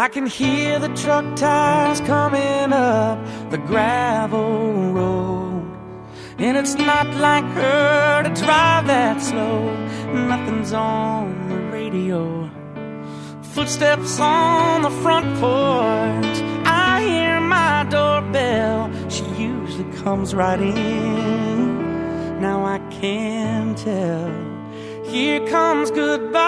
I can hear the truck tires coming up the gravel road, and it's not like her to drive that slow. Nothing's on the radio, footsteps on the front porch. I hear my doorbell, she usually comes right in. Now I can tell, here comes goodbye,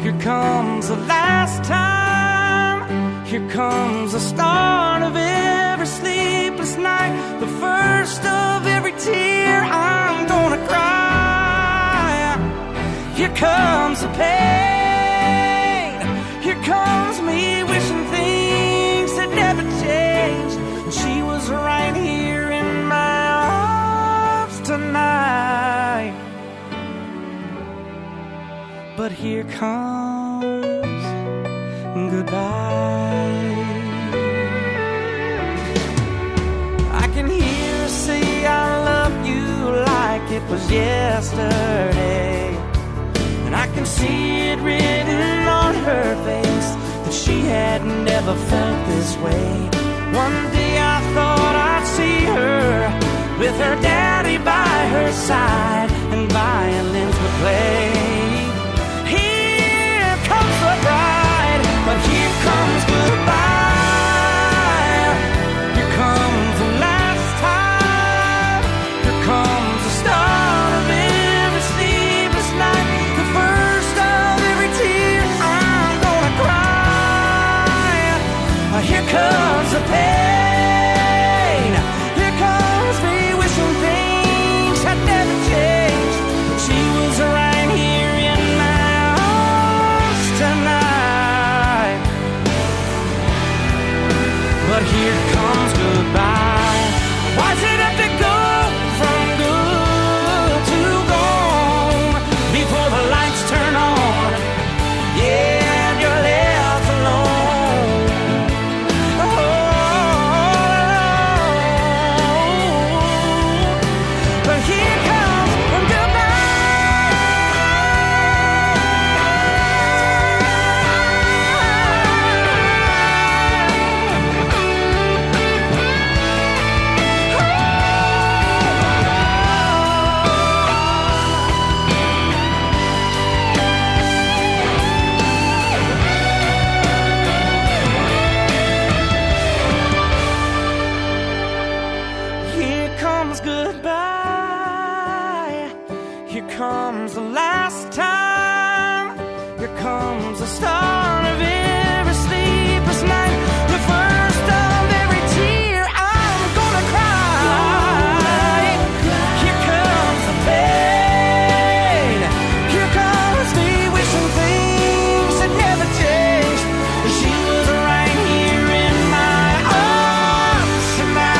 here comes the last time, here comes the start of every sleepless night, the first of every tear I'm gonna cry. Here comes the pain, here comes me wishing things had never changed. She was right here in my arms tonight. But here comes goodbye. I can hear her say I love you like it was yesterday, and I can see it written on her face that she had never felt this way. One day I thought I'd see her with her daddy by her side and violins would play. Here comes the bride, but here comes goodbye. Here comes the last time, here comes the start of every sleepless night, the first of every tear I'm gonna cry. Here comes the pain, here comes me wishing things had never changed. She was right here in my arms tonight. But here comes goodbye. Why's it have to go from good to gone before the lights turn on? Yeah, and you're left alone. But here comes goodbye. Here comes the last time, here comes the start of every sleepless night, the first of every tear I'm gonna cry. Here comes the pain, here comes me wishing things had never changed. She was right here in my arms tonight.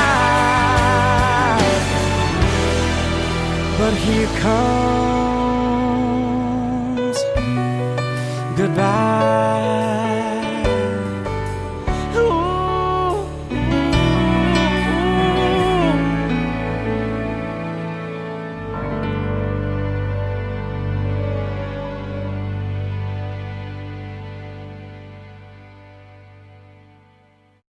But here comes